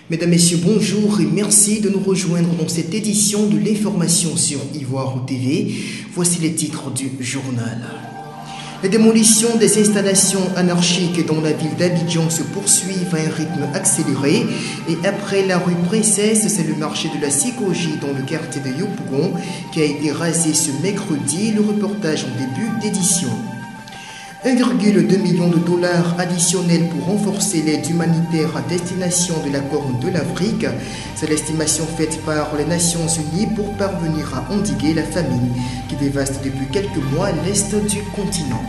Mesdames, Messieurs, bonjour et merci de nous rejoindre dans cette édition de l'information sur Ivoire TV. Voici les titres du journal. La démolition des installations anarchiques dans la ville d'Abidjan se poursuit à un rythme accéléré et après la rue Princesse, c'est le marché de la Sikoji dans le quartier de Yopougon qui a été rasé ce mercredi. Le reportage en début d'édition. 1,2 million de dollars additionnels pour renforcer l'aide humanitaire à destination de la Corne de l'Afrique. C'est l'estimation faite par les Nations Unies pour parvenir à endiguer la famine qui dévaste depuis quelques mois l'est du continent.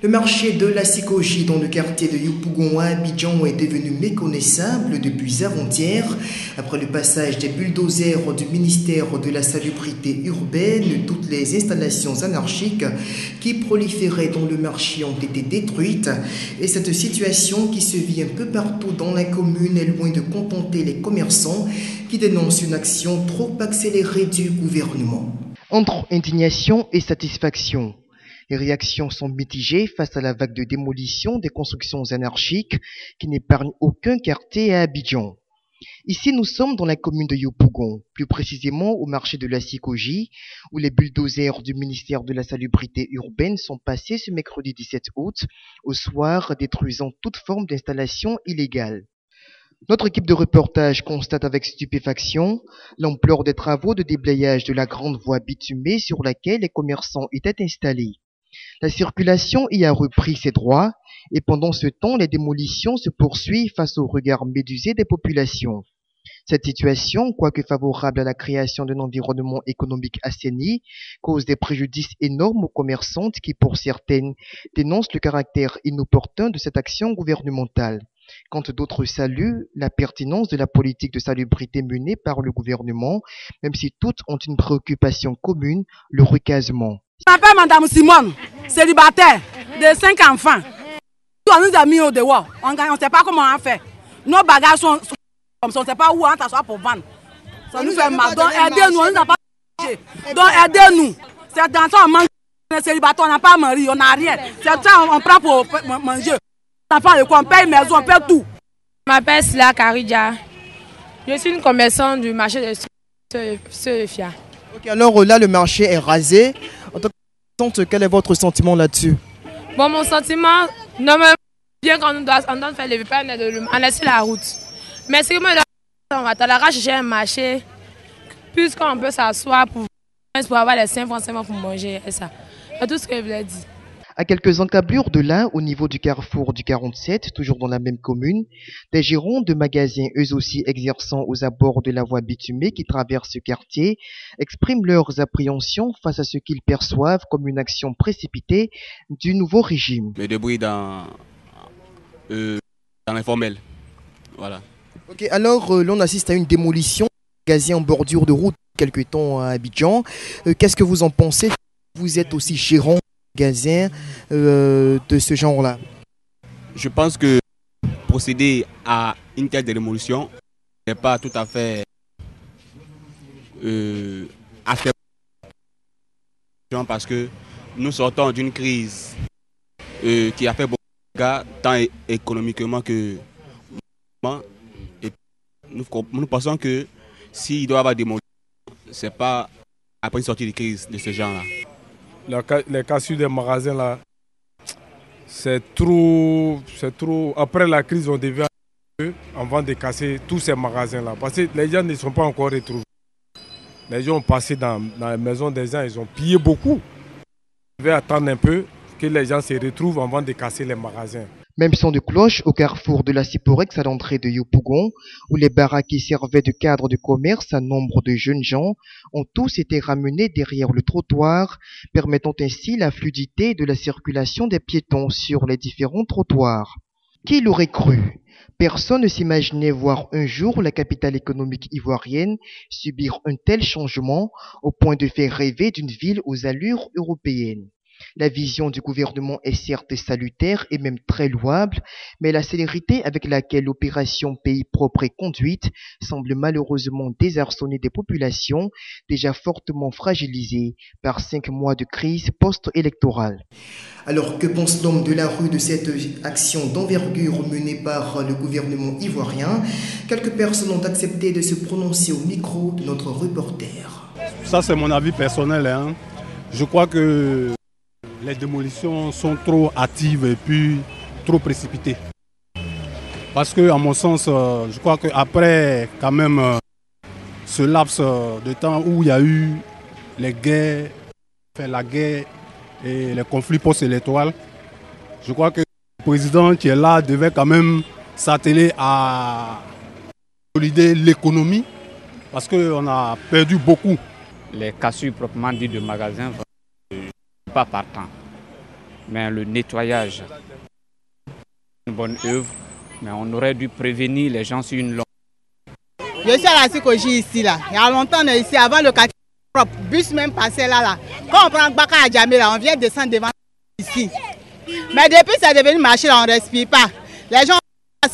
Le marché de la Sikoji dans le quartier de Yopougon à Abidjan est devenu méconnaissable depuis avant-hier. Après le passage des bulldozers du ministère de la Salubrité urbaine, toutes les installations anarchiques qui proliféraient dans le marché ont été détruites. Et cette situation qui se vit un peu partout dans la commune est loin de contenter les commerçants qui dénoncent une action trop accélérée du gouvernement. Entre indignation et satisfaction, les réactions sont mitigées face à la vague de démolition des constructions anarchiques qui n'épargnent aucun quartier à Abidjan. Ici, nous sommes dans la commune de Yopougon, plus précisément au marché de la Sikoji, où les bulldozers du ministère de la Salubrité urbaine sont passés ce mercredi 17 août au soir, détruisant toute forme d'installation illégale. Notre équipe de reportage constate avec stupéfaction l'ampleur des travaux de déblayage de la grande voie bitumée sur laquelle les commerçants étaient installés. La circulation y a repris ses droits et pendant ce temps, les démolitions se poursuivent face au regard médusé des populations. Cette situation, quoique favorable à la création d'un environnement économique assaini, cause des préjudices énormes aux commerçantes qui, pour certaines, dénoncent le caractère inopportun de cette action gouvernementale. Quand d'autres saluent la pertinence de la politique de salubrité menée par le gouvernement, même si toutes ont une préoccupation commune, le recasement. Je m'appelle Madame Simone, célibataire de 5 enfants. On nous a mis au dehors, on ne sait pas comment on fait. Nos bagages sont comme ça, on ne sait pas où on s'assoit pour vendre. Ça nous fait mal. Donc aidez-nous, on n'a pas marché. Donc aidez-nous. C'est dans ça on mange. On est célibataire, on n'a pas mari, on n'a rien. C'est ça on prend pour manger. On prend le coin, on paye maison, on paye tout. Je m'appelle Sila Karidja. Je suis une commerçante du marché de Sofia. Ok, alors là, le marché est rasé. En tant que commerçante, quel est votre sentiment là-dessus? Bon, mon sentiment, normalement, bien qu'on doit faire le repas, on laisse la route. Mais c'est que moi, on va chercher un marché, puisqu'on peut s'asseoir pour avoir les 5 francs pour manger. Et ça. C'est tout ce que je voulais dire. À quelques encablures de là, au niveau du carrefour du 47, toujours dans la même commune, des gérants de magasins, eux aussi exerçant aux abords de la voie bitumée qui traverse ce quartier, expriment leurs appréhensions face à ce qu'ils perçoivent comme une action précipitée du nouveau régime. Me débrouille dans l'informel. Voilà. Ok, alors l'on assiste à une démolition de magasins en bordure de route quelque temps à Abidjan. Qu'est-ce que vous en pensez? Vous êtes aussi gérant magasin de ce genre-là? Je pense que procéder à une telle démolition n'est pas tout à fait acceptable parce que nous sortons d'une crise qui a fait beaucoup de dégâts tant économiquement que et nous pensons que s'il doit y avoir des démolition, ce n'est pas après une sortie de crise de ce genre-là. Les cassures des magasins là, c'est trop. Après la crise, on devait avant de casser tous ces magasins là, parce que les gens ne sont pas encore retrouvés. Les gens ont passé dans la maison des gens, ils ont pillé beaucoup. On devait attendre un peu que les gens se retrouvent avant de casser les magasins. Même son de cloche au carrefour de la Siporex à l'entrée de Yopougon, où les baraques qui servaient de cadre de commerce à nombre de jeunes gens ont tous été ramenés derrière le trottoir, permettant ainsi la fluidité de la circulation des piétons sur les différents trottoirs. Qui l'aurait cru? Personne ne s'imaginait voir un jour la capitale économique ivoirienne subir un tel changement au point de faire rêver d'une ville aux allures européennes. La vision du gouvernement est certes salutaire et même très louable, mais la célérité avec laquelle l'opération Pays propre est conduite semble malheureusement désarçonner des populations déjà fortement fragilisées par 5 mois de crise post-électorale. Alors que pense l'homme de la rue de cette action d'envergure menée par le gouvernement ivoirien? Quelques personnes ont accepté de se prononcer au micro de notre reporter. Ça c'est mon avis personnel. Je crois que les démolitions sont trop hâtives et puis trop précipitées. Parce que, à mon sens, je crois qu'après quand même ce laps de temps où il y a eu les guerres, la guerre et les conflits post-électoraux, je crois que le président qui est là devait quand même s'atteler à consolider l'économie parce qu'on a perdu beaucoup. Les cassures proprement dit de magasins, pas partant. Mais le nettoyage, une bonne œuvre, mais on aurait dû prévenir les gens sur une longue. Je suis à la Sikoji ici, là. Il y a longtemps, on est ici, avant le quartier propre. Bus même passait là. Quand on prend Baka à Djamé, là, on vient descendre devant ici. Mais depuis ça est devenu marché, là, on ne respire pas. Les gens,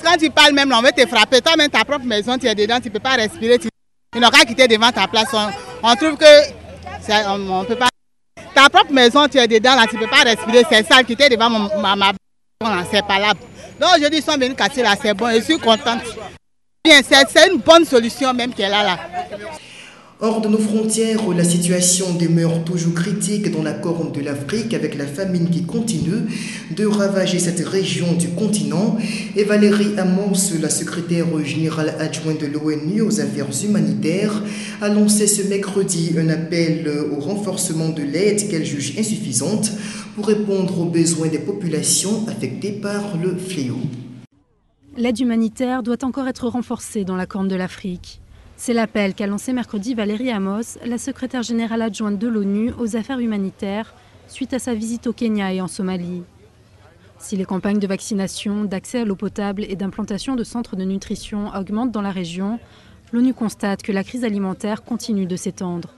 quand tu parles même, là, on veut te frapper. Toi-même, ta propre maison, tu es dedans, tu ne peux pas respirer. Ils n'ont qu'à quitter devant ta place. On trouve que on ne peut pas. Ta propre maison, tu es dedans, là, tu ne peux pas respirer, c'est sale, quitter devant ma c'est pas là. Donc aujourd'hui, ils sont venus casser là, c'est bon, je suis contente. Bien, c'est une bonne solution même qu'elle a là. Hors de nos frontières, la situation demeure toujours critique dans la Corne de l'Afrique avec la famine qui continue de ravager cette région du continent. Et Valérie Amos, la secrétaire générale adjointe de l'ONU aux affaires humanitaires, a lancé ce mercredi un appel au renforcement de l'aide qu'elle juge insuffisante pour répondre aux besoins des populations affectées par le fléau. L'aide humanitaire doit encore être renforcée dans la Corne de l'Afrique. C'est l'appel qu'a lancé mercredi Valérie Amos, la secrétaire générale adjointe de l'ONU aux affaires humanitaires, suite à sa visite au Kenya et en Somalie. Si les campagnes de vaccination, d'accès à l'eau potable et d'implantation de centres de nutrition augmentent dans la région, l'ONU constate que la crise alimentaire continue de s'étendre.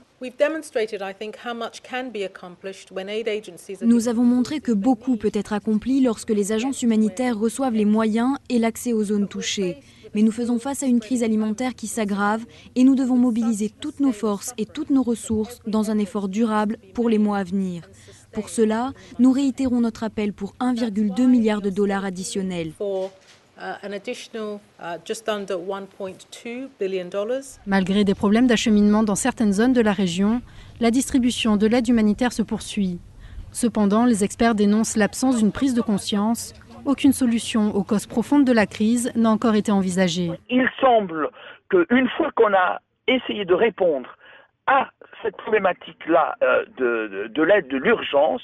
Nous avons montré que beaucoup peut être accompli lorsque les agences humanitaires reçoivent les moyens et l'accès aux zones touchées. Mais nous faisons face à une crise alimentaire qui s'aggrave et nous devons mobiliser toutes nos forces et toutes nos ressources dans un effort durable pour les mois à venir. Pour cela, nous réitérons notre appel pour 1,2 milliard de dollars additionnels. Malgré des problèmes d'acheminement dans certaines zones de la région, la distribution de l'aide humanitaire se poursuit. Cependant, les experts dénoncent l'absence d'une prise de conscience. Aucune solution aux causes profondes de la crise n'a encore été envisagée. Il semble qu'une fois qu'on a essayé de répondre à cette problématique-là de l'aide de l'urgence,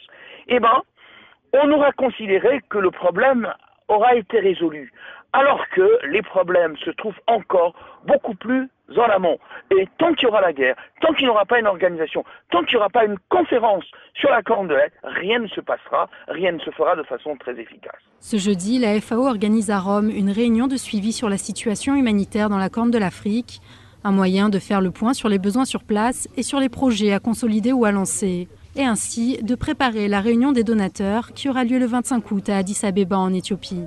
on aura considéré que le problème aura été résolu, alors que les problèmes se trouvent encore beaucoup plus en amont. Et tant qu'il y aura la guerre, tant qu'il n'y aura pas une organisation, tant qu'il n'y aura pas une conférence sur la Corne de l'Est, rien ne se passera, rien ne se fera de façon très efficace. Ce jeudi, la FAO organise à Rome une réunion de suivi sur la situation humanitaire dans la Corne de l'Afrique, un moyen de faire le point sur les besoins sur place et sur les projets à consolider ou à lancer, et ainsi de préparer la réunion des donateurs qui aura lieu le 25 août à Addis Abeba en Éthiopie.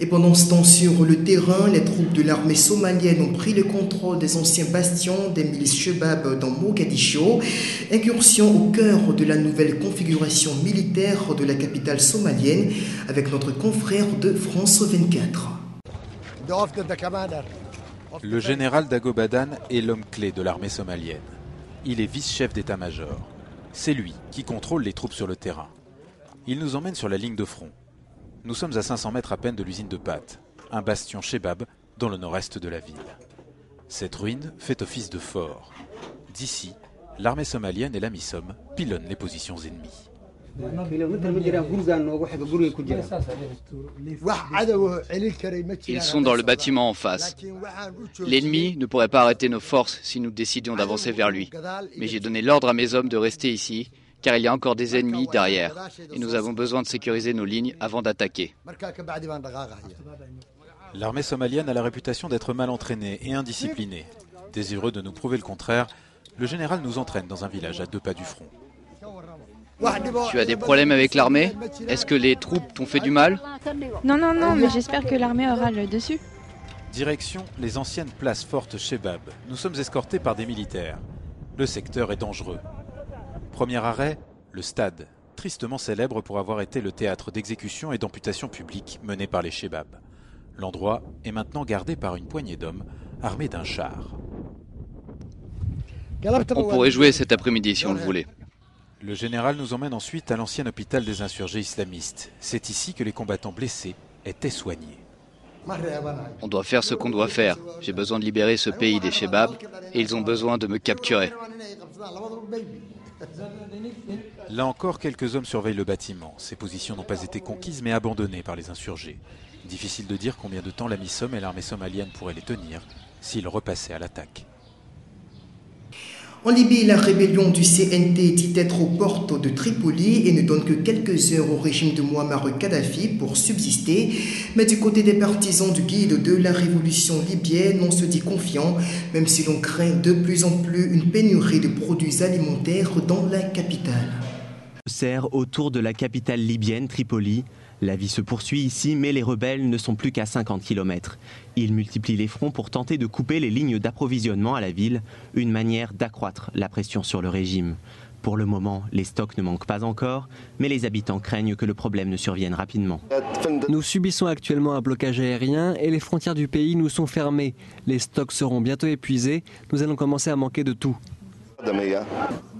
Et pendant ce temps, sur le terrain, les troupes de l'armée somalienne ont pris le contrôle des anciens bastions des milices Chebab dans Mogadiscio. Incursion au cœur de la nouvelle configuration militaire de la capitale somalienne avec notre confrère de France 24. Le général Dagobadan est l'homme clé de l'armée somalienne. Il est vice-chef d'état-major. C'est lui qui contrôle les troupes sur le terrain. Il nous emmène sur la ligne de front. Nous sommes à 500 mètres à peine de l'usine de pâtes, un bastion Chebab dans le nord-est de la ville. Cette ruine fait office de fort. D'ici, l'armée somalienne et la MISOM pilonnent les positions ennemies. Ils sont dans le bâtiment en face. L'ennemi ne pourrait pas arrêter nos forces si nous décidions d'avancer vers lui. Mais j'ai donné l'ordre à mes hommes de rester ici, car il y a encore des ennemis derrière, et nous avons besoin de sécuriser nos lignes avant d'attaquer. L'armée somalienne a la réputation d'être mal entraînée et indisciplinée. Désireux de nous prouver le contraire, le général nous entraîne dans un village à 2 pas du front. Tu as des problèmes avec l'armée? Est-ce que les troupes t'ont fait du mal? Non, mais j'espère que l'armée aura le dessus. Direction les anciennes places fortes Chebab. Nous sommes escortés par des militaires. Le secteur est dangereux. Premier arrêt, le stade, tristement célèbre pour avoir été le théâtre d'exécutions et d'amputations publiques menées par les Chebab. L'endroit est maintenant gardé par une poignée d'hommes armés d'un char. On pourrait jouer cet après-midi si on le voulait. Le général nous emmène ensuite à l'ancien hôpital des insurgés islamistes. C'est ici que les combattants blessés étaient soignés. On doit faire ce qu'on doit faire. J'ai besoin de libérer ce pays des Chebab et ils ont besoin de me capturer. Là encore, quelques hommes surveillent le bâtiment. Ces positions n'ont pas été conquises mais abandonnées par les insurgés. Difficile de dire combien de temps la MISOM et l'armée somalienne pourraient les tenir s'ils repassaient à l'attaque. En Libye, la rébellion du CNT dit être aux portes de Tripoli et ne donne que quelques heures au régime de Mouammar Kadhafi pour subsister. Mais du côté des partisans du guide de la révolution libyenne, on se dit confiant, même si l'on craint de plus en plus une pénurie de produits alimentaires dans la capitale. Serre autour de la capitale libyenne, Tripoli. La vie se poursuit ici, mais les rebelles ne sont plus qu'à 50 km. Ils multiplient les fronts pour tenter de couper les lignes d'approvisionnement à la ville, une manière d'accroître la pression sur le régime. Pour le moment, les stocks ne manquent pas encore, mais les habitants craignent que le problème ne survienne rapidement. Nous subissons actuellement un blocage aérien et les frontières du pays nous sont fermées. Les stocks seront bientôt épuisés, nous allons commencer à manquer de tout.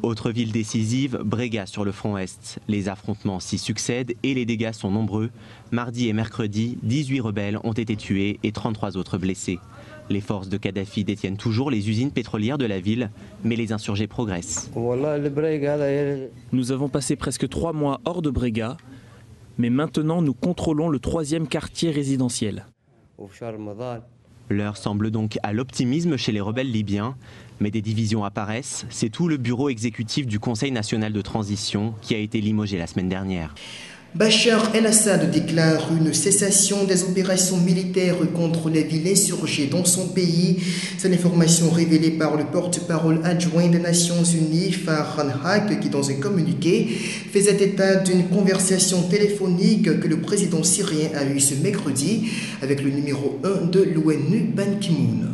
Autre ville décisive, Brega sur le front Est. Les affrontements s'y succèdent et les dégâts sont nombreux. Mardi et mercredi, 18 rebelles ont été tués et 33 autres blessés. Les forces de Kadhafi détiennent toujours les usines pétrolières de la ville, mais les insurgés progressent. Nous avons passé presque 3 mois hors de Brega, mais maintenant nous contrôlons le 3e quartier résidentiel. L'heure semble donc à l'optimisme chez les rebelles libyens, mais des divisions apparaissent. C'est tout le bureau exécutif du Conseil national de transition qui a été limogé la semaine dernière. Bachar el-Assad déclare une cessation des opérations militaires contre les villes insurgées dans son pays. C'est l'information révélée par le porte-parole adjoint des Nations Unies, Farhan Haq, qui dans un communiqué faisait état d'une conversation téléphonique que le président syrien a eue ce mercredi avec le numéro 1 de l'ONU, Ban Ki-moon.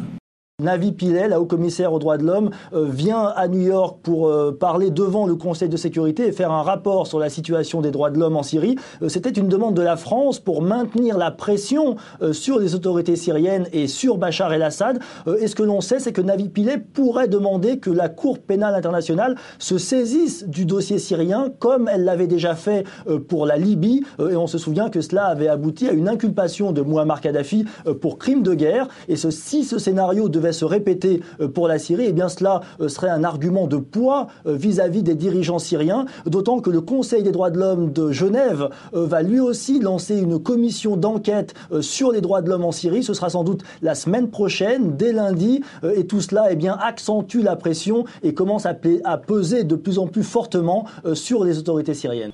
Navi Pillay, la haut-commissaire aux droits de l'homme, vient à New York pour parler devant le Conseil de sécurité et faire un rapport sur la situation des droits de l'homme en Syrie. C'était une demande de la France pour maintenir la pression sur les autorités syriennes et sur Bachar el-Assad. Et ce que l'on sait, c'est que Navi Pillay pourrait demander que la Cour pénale internationale se saisisse du dossier syrien, comme elle l'avait déjà fait pour la Libye. Et on se souvient que cela avait abouti à une inculpation de Mouammar Kadhafi pour crime de guerre. Et si ce scénario devait se répéter pour la Syrie, eh bien cela serait un argument de poids vis-à-vis des dirigeants syriens, d'autant que le Conseil des droits de l'homme de Genève va lui aussi lancer une commission d'enquête sur les droits de l'homme en Syrie. Ce sera sans doute la semaine prochaine, dès lundi, et tout cela eh bien, accentue la pression et commence à peser de plus en plus fortement sur les autorités syriennes.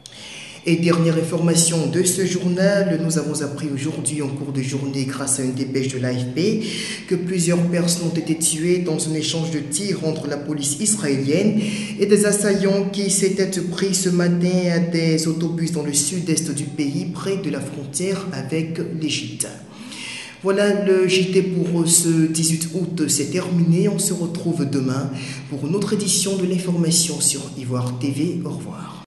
Et dernière information de ce journal, nous avons appris aujourd'hui en cours de journée grâce à une dépêche de l'AFP que plusieurs personnes ont été tuées dans un échange de tirs entre la police israélienne et des assaillants qui s'étaient pris ce matin à des autobus dans le sud-est du pays près de la frontière avec l'Égypte. Voilà, le JT pour ce 18 août, c'est terminé. On se retrouve demain pour une autre édition de l'information sur Ivoire TV. Au revoir.